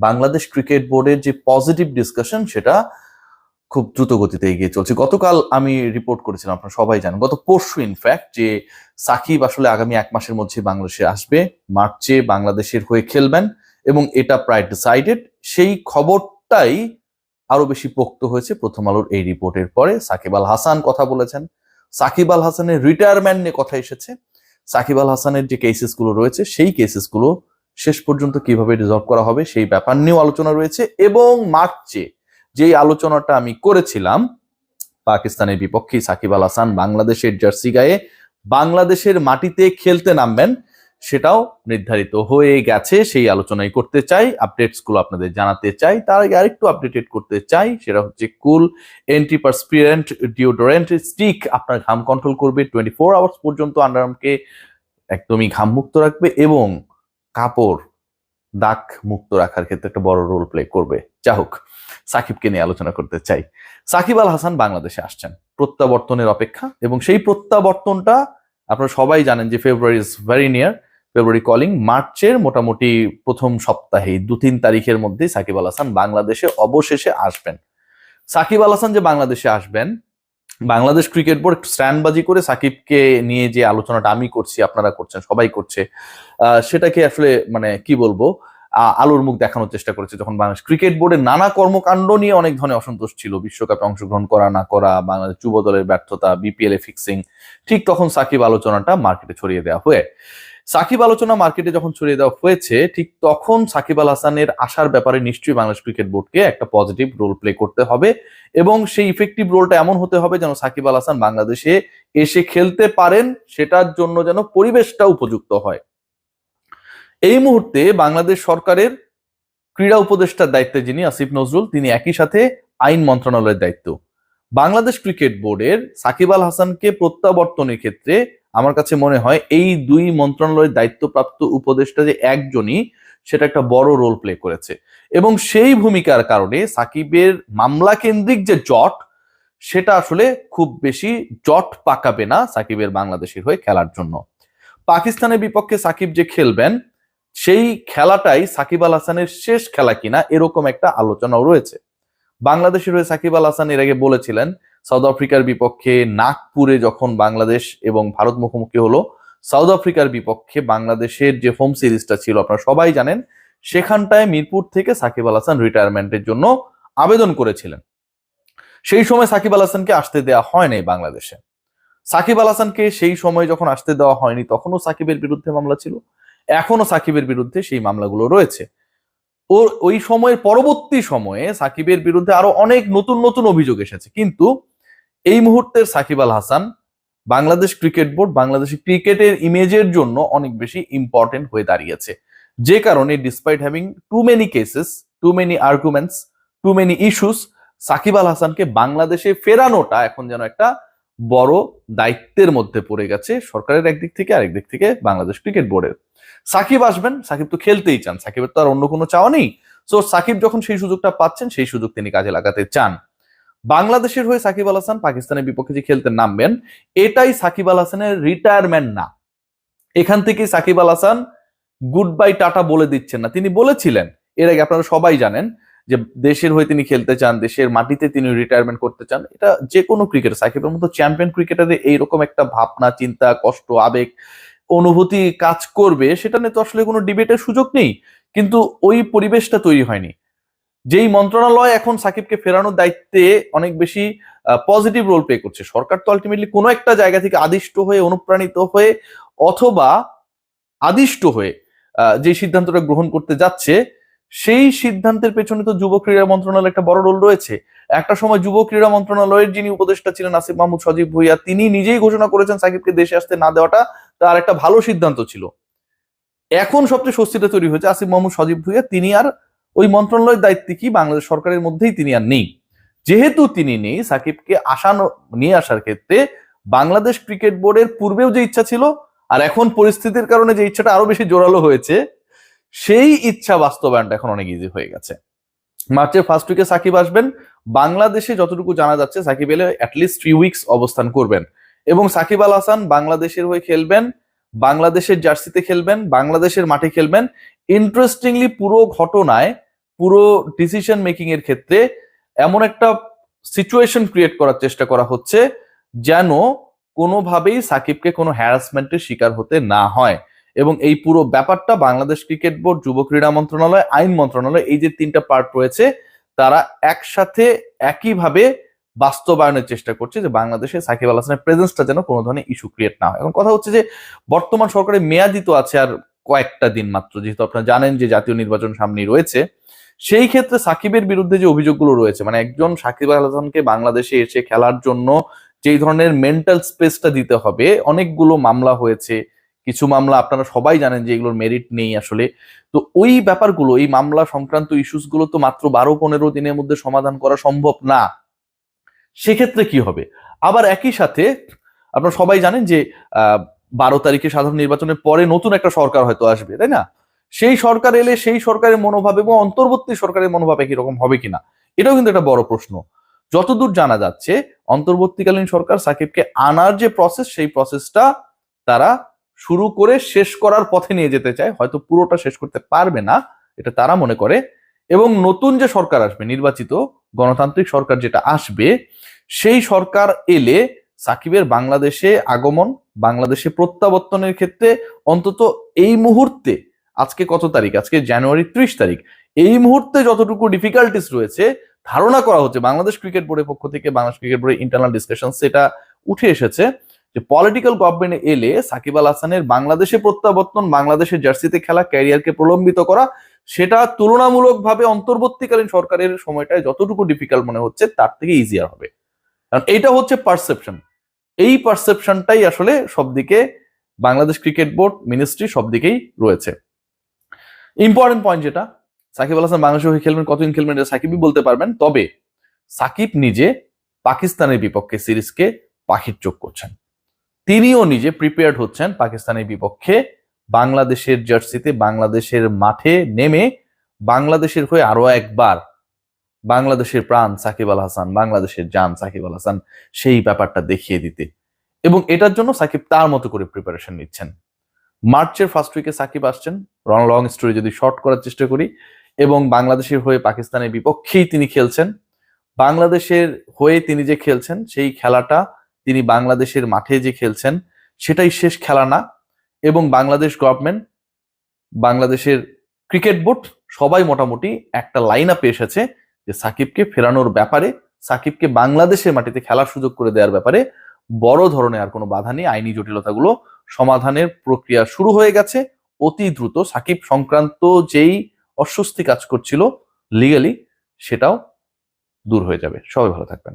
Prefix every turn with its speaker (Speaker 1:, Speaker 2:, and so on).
Speaker 1: Bangladesh cricket বোর্ডের যে positive discussion সেটা খুব দ্রুত গতিতে এগিয়ে চলছে। গতকাল আমি রিপোর্ট করেছিলাম, আপনারা সবাই জানেন, গত পরশু ইনফ্যাক্ট, যে সাকিব আসলে আগামী 1 মাসের মধ্যে বাংলাদেশে আসবে, মার্চে বাংলাদেশের হয়ে খেলবেন এবং এটা প্রায় ডিসাইডেড। সেই খবরটাই আরো বেশি পোক্ত হয়েছে প্রথম আলোর এই রিপোর্টের পরে। সাকিব আল হাসান কথা বলেছেন, সাকিব আল হাসানের রিটায়ারমেন্ট নিয়ে কথা এসেছে। সাকিব আল হাসানের যে কেসেস গুলো রয়েছে সেই কেসেস গুলো শেষ পর্যন্ত কিভাবে রিজলভ করা হবে সেই ব্যাপার নিয়েও আলোচনা রয়েছে। এবং মার্চে যেই আলোচনাটা আমি করেছিলাম, পাকিস্তানের বিপক্ষে সাকিব আল হাসান বাংলাদেশের জার্সি গায়ে বাংলাদেশের মাটিতে খেলতে নামবেন, সেটাও নির্ধারিত হয়ে গেছে। সেই আলোচনাই করতে চাই, আপডেটস গুলো আপনাদের জানাতে চাই। তার আগে আরেকটু আপডেটেড করতে চাই, সেটা হচ্ছে কুল অ্যান্টিপারস্পিরেন্ট ডিওডোরেন্ট স্টিক আপনার ঘাম কন্ট্রোল করবে 24 আওয়ার্স পর্যন্ত, আন্ডারআর্মকে একদমই ঘাম মুক্ত রাখবে এবং কাপড় দাগ মুক্ত রাখার ক্ষেত্রে একটা বড় রোল প্লে করবে। যা হোক, সাকিবকে নিয়ে আলোচনা করতে চাই। সাকিব আল হাসান বাংলাদেশে আসছেন প্রত্যাবর্তনের অপেক্ষা, এবং সেই প্রত্যাবর্তনটা আপনারা সবাই জানেন যে February is very near, February calling. মার্চের মোটামুটি প্রথম সপ্তাহে 2-3 তারিখের মধ্যে সাকিব আল হাসান বাংলাদেশে অবশেষে আসবেন। সাকিব আল হাসান যে বাংলাদেশে আসবেন, বাংলাদেশ ক্রিকেট বোর্ড একটু স্ট্যান্ডবাজি করে সাকিবকে নিয়ে যে আলোচনাটা আমি করছি, আপনারা করছেন, সবাই করছে, সেটাকে আসলে মানে কি বলবো, আলোর মুখ দেখানোর চেষ্টা করেছে। যখন বাংলাদেশ ক্রিকেট বোর্ডের নানা কর্মকাণ্ড নিয়ে অনেক ধরনের অসন্তোষ ছিল, বিশ্বকাপে অংশগ্রহণ করা না করা, বাংলাদেশ যুব দলের ব্যর্থতা, বিপিএল এ ফিক্সিং, ঠিক তখন সাকিব আলোচনাটা মার্কেটে ছড়িয়ে দেওয়া হয়ে সাকিব আলোচনা মার্কেটে যখন ছড়িয়ে দেওয়া হয়েছে, ঠিক তখন সাকিব আল হাসানের আসার ব্যাপারে নিশ্চয়ই বাংলাদেশ ক্রিকেট বোর্ডকে একটা পজিটিভ রোল প্লে করতে হবে, এবং সেই ইফেক্টিভ রোলটা এমন হতে হবে যেন সাকিব আল হাসান বাংলাদেশে এসে খেলতে পারেন, সেটার জন্য যেন পরিবেশটা উপযুক্ত হয়। এই মুহূর্তে বাংলাদেশ সরকারের ক্রীড়া উপদেষ্টার দায়িত্বে যিনি আসিফ নজরুল, তিনি একই সাথে আইন মন্ত্রণালয়ের দায়িত্ব। বাংলাদেশ ক্রিকেট বোর্ডের সাকিব আল হাসানকে প্রত্যাবর্তনের ক্ষেত্রে আমার কাছে মনে হয় এই দুই মন্ত্রণালয়ের দায়িত্বপ্রাপ্ত উপদেষ্টা যে একজনই, সেটা একটা বড় রোল প্লে করেছে। এবং সেই ভূমিকার কারণে সাকিবের মামলা কেন্দ্রিক যে জট, সেটা আসলে খুব বেশি জট পাকাবে না সাকিবের বাংলাদেশের হয়ে খেলার জন্য। পাকিস্তানের বিপক্ষে সাকিব যে খেলবেন, সেই খেলাটাই সাকিব আল হাসানের শেষ খেলা কিনা, এরকম একটা আলোচনাও রয়েছে। বাংলাদেশের হয়ে সাকিব আল হাসান এর আগে বলেছিলেন, সাউথ আফ্রিকার বিপক্ষে নাগপুরে যখন বাংলাদেশ এবং ভারত মুখোমুখি হলো, সাউথ আফ্রিকার বিপক্ষে বাংলাদেশের যে হোম সিরিজটা ছিল আপনারা সবাই জানেন, সেখানটায় মিরপুর থেকে সাকিব আল হাসান রিটায়ারমেন্টের জন্য আবেদন করেছিলেন। সেই সময় সাকিব আল হাসানকে আসতে দেওয়া হয় নাই বাংলাদেশে। সাকিব আল হাসানকে সেই সময় যখন আসতে দেওয়া হয়নি, তখনও সাকিবের বিরুদ্ধে মামলা ছিল, এখনো সাকিবের বিরুদ্ধে সেই মামলাগুলো রয়েছে। ওই সময়ের পরবর্তী সময়ে সাকিবের বিরুদ্ধে আরো অনেক নতুন নতুন অভিযোগ এসেছে, কিন্তু এই মুহূর্তের সাকিব আল হাসান বাংলাদেশ ক্রিকেট বোর্ড, বাংলাদেশের ক্রিকেটের ইমেজের জন্য অনেক বেশি ইম্পর্টেন্ট হয়ে দাঁড়িয়েছে। যে কারণে despite having too many cases, too many arguments, too many issues, Shakib Al হাসানকে বাংলাদেশে ফেরানোটা এখন যেন একটা বড় দায়িত্বের মধ্যে পড়ে গেছে সরকারের একদিক থেকে, আরেক দিক থেকে বাংলাদেশ ক্রিকেট বোর্ডের। সাকিব আসবেন, সাকিব তো খেলতেই চান, সাকিবের তো আর অন্য কোনো চাওয়া নেই। সো সাকিব যখন সেই সুযোগটা পাচ্ছেন, সেই সুযোগ তিনি কাজে লাগাতে চান। বাংলাদেশের হয়ে সাকিব আল হাসান পাকিস্তানের বিপক্ষে যে খেলতে নামবেন, এটাই সাকিব আল হাসানের রিটায়ারমেন্ট না। এখান থেকে Shakib Al Hasan good bye tata বলে দিচ্ছেন না। তিনি বলেছিলেন এর আগে, আপনারা সবাই জানেন, যে দেশের হয়ে তিনি খেলতে চান, দেশের মাটিতে তিনি রিটায়ারমেন্ট করতে চান। এটা যে কোনো ক্রিকেটার, সাকিবের মতো চ্যাম্পিয়ন ক্রিকেটারে এইরকম একটা ভাবনা, চিন্তা, কষ্ট, আবেগ, অনুভূতি কাজ করবে, সেটা নিয়ে তো আসলে কোনো ডিবেটের সুযোগ নেই। কিন্তু ওই পরিবেশটা তৈরি হয়নি। যেই মন্ত্রণালয় এখন সাকিবকে ফেরানোর দায়িত্বে অনেক বেশি পজিটিভ রোল প্লে করছে, সরকার তো আলটিমেটলি কোনো একটা জায়গা থেকে আদিষ্ট হয়ে, অনুপ্রাণিত হয়ে, অথবা আদিষ্ট হয়ে যে সিদ্ধান্তটা গ্রহণ করতে যাচ্ছে, সেই সিদ্ধান্তের পেছনে তো যুব ক্রীড়া মন্ত্রণালয়ের একটা বড় রোল রয়েছে। একটা সময় যুব ক্রীড়া মন্ত্রণালয়ের যিনি উপদেষ্টা ছিলেন আসিফ মাহমুদ সজীব ভুঁইয়া, তিনি নিজেই ঘোষণা করেছেন সাকিবকে দেশে আসতে না দেওয়াটা তার একটা ভালো সিদ্ধান্ত ছিল। এখন সবচেয়ে স্বস্তিটা তৈরি হয়েছে আসিফ মাহমুদ সজীব ভুঁইয়া, তিনি আর ওই মন্ত্রণালয়ের দায়িত্বে কি বাংলাদেশ সরকারের মধ্যেই তিনি আর নেই। যেহেতু তিনি নেই, সাকিবকে নিয়ে আসার ক্ষেত্রে বাংলাদেশ ক্রিকেট বোর্ডের পূর্বেও যে ইচ্ছা ছিল, আর এখন পরিস্থিতির কারণে যে ইচ্ছাটা আরো বেশি জোরালো হয়েছে, সেই ইচ্ছা বাস্তবায়নটা এখন অনেক ইজি হয়ে গেছে। মার্চের ফার্স্ট উইকে সাকিব আসবেন। বাংলাদেশে যতটুকু জানা যাচ্ছে, সাকিব এলে অ্যাটলিস্ট 3 উইকস অবস্থান করবেন, এবং সাকিব আল হাসান বাংলাদেশের হয়ে খেলবেন, বাংলাদেশের জার্সিতে খেলবেন, বাংলাদেশের মাঠে খেলবেন। ইন্টারেস্টিংলি পুরো ঘটনায় পুরো ডিসিশন মেকিং এর ক্ষেত্রে এমন একটা সিচুয়েশন ক্রিয়েট করার চেষ্টা করা হচ্ছে যেন কোনোভাবেই সাকিবকে কোনো হ্যারাসমেন্টের শিকার হতে না হয়। এবং এই পুরো ব্যাপারটা বাংলাদেশ ক্রিকেট বোর্ড, যুব ক্রীড়া মন্ত্রণালয়, আইন মন্ত্রণালয়, এই যে তিনটা পার্ট রয়েছে, তারা একসাথে একইভাবে বাস্তবায়নের চেষ্টা করছে যে বাংলাদেশে সাকিব আল হাসানের প্রেজেন্সটা যেন কোনো ধরনের ইস্যু ক্রিয়েট না হয়। এখন কথা হচ্ছে যে বর্তমান সরকারের মেয়াদি তো আছে আর কয়েকটা দিন মাত্র, যেহেতু আপনারা জানেন যে জাতীয় নির্বাচন সামনেই রয়েছে। সেই ক্ষেত্রে সাকিবের বিরুদ্ধে যে অভিযোগগুলো রয়েছে, মানে একজন সাকিব আল হাসানকে বাংলাদেশে এসে খেলার জন্য যেই ধরনের মেন্টাল স্পেসটা দিতে হবে, অনেকগুলো মামলা হয়েছে, কিছু মামলা আপনারা সবাই জানেন যে এগুলোর মেরিট নেই আসলে। তো ওই ব্যাপারগুলো, এই মামলা সংক্রান্ত ইস্যুস গুলো তো মাত্র 12-15 দিনের মধ্যে সমাধান করা সম্ভব না। সেক্ষেত্রে কি হবে? আবার একই সাথে আপনারা সবাই জানেন যে 12 তারিখে সাধারণ নির্বাচনের পরে নতুন একটা সরকার হয়তো আসবে, তাই না? সেই সরকার এলে সেই সরকারের মনোভাব এবং অন্তর্বর্তী সরকারের মনোভাব একই রকম হবে কিনা, এটাও কিন্তু একটা বড় প্রশ্ন। যতদূর জানা যাচ্ছে অন্তর্বর্তীকালীন সরকার সাকিবকে আনার যে প্রসেস, সেই প্রসেসটা তারা শুরু করে শেষ করার পথে নিয়ে যেতে চায়, হয়তো পুরোটা শেষ করতে পারবে না এটা তারা মনে করে। এবং নতুন যে সরকার আসবে, নির্বাচিত গণতান্ত্রিক সরকার যেটা আসবে, সেই সরকার এলে সাকিবের বাংলাদেশে আগমন, বাংলাদেশে প্রত্যাবর্তনের ক্ষেত্রে অন্তত এই মুহূর্তে, আজকে কত তারিখ? আজকে জানুয়ারি 30 তারিখ। এই মুহূর্তে যতটুকু ডিফিকাল্টিস রয়েছে, ধারণা করা হচ্ছে বাংলাদেশ ক্রিকেট বোর্ডের পক্ষ থেকে, বাংলাদেশ ক্রিকেট বোর্ডের ইন্টারনাল ডিসকাশন সেটা উঠে এসেছে যে পলিটিক্যাল গভর্নমেন্ট এলে সাকিব আল হাসানের বাংলাদেশে প্রত্যাবর্তন, বাংলাদেশের জার্সিতে খেলা, ক্যারিয়ারকে প্রলম্বিত করা, সেটা তুলনামূলকভাবে অন্তর্বর্তীকালীন সরকারের সময়টায় যতটুকু ডিফিকাল্ট মনে হচ্ছে তার থেকে ইজিয়ার হবে। কারণ এটা হচ্ছে পারসেপশন। এই পারসেপশনটাই আসলে সবদিকে বাংলাদেশ ক্রিকেট বোর্ড, মিনিস্ট্রি সবদিকেই রয়েছে। ইম্পর্টেন্ট পয়েন্ট যেটা, সাকিব আল হাসান বাংলাদেশে হয়ে খেলবেন, কতদিন খেলবেন এটা সাকিবই বলতে পারবেন। তবে সাকিব নিজে পাকিস্তানের বিপক্ষে সিরিজকে পাখির চোখ করছেন, তিনিও নিজে প্রিপেয়ার্ড হচ্ছেন পাকিস্তানের বিপক্ষে বাংলাদেশের জার্সিতে, বাংলাদেশের মাঠে নেমে বাংলাদেশের হয়ে আরো একবার বাংলাদেশের প্রাণ সাকিব আল হাসান, বাংলাদেশের জান সাকিব আল হাসান, সেই ব্যাপারটা দেখিয়ে দিতে। এবং এটার জন্য সাকিব তার মতো করে প্রিপারেশন নিচ্ছেন। মার্চের ফার্স্ট উইকে সাকিব আসছেন, লং স্টোরি যদি শর্ট করার চেষ্টা করি, এবং বাংলাদেশের হয়ে পাকিস্তানের বিপক্ষেই তিনি খেলছেন। বাংলাদেশের হয়ে তিনি যে খেলছেন, সেই খেলাটা তিনি বাংলাদেশের মাঠে যে খেলছেন সেটাই শেষ খেলা না। এবং বাংলাদেশ গভর্নমেন্ট, বাংলাদেশের ক্রিকেট বোর্ড সবাই মোটামুটি একটা লাইন আপে এসেছে যে সাকিবকে ফেরানোর ব্যাপারে, সাকিবকে বাংলাদেশের মাটিতে খেলার সুযোগ করে দেওয়ার ব্যাপারে বড় ধরনের আর কোনো বাধা নেই। আইনি জটিলতাগুলো সমাধানের প্রক্রিয়া শুরু হয়ে গেছে অতি দ্রুত। সাকিব সংক্রান্ত যেই অস্বস্তি কাজ করছিল লিগালি, সেটাও দূর হয়ে যাবে। সবাই ভালো থাকবেন।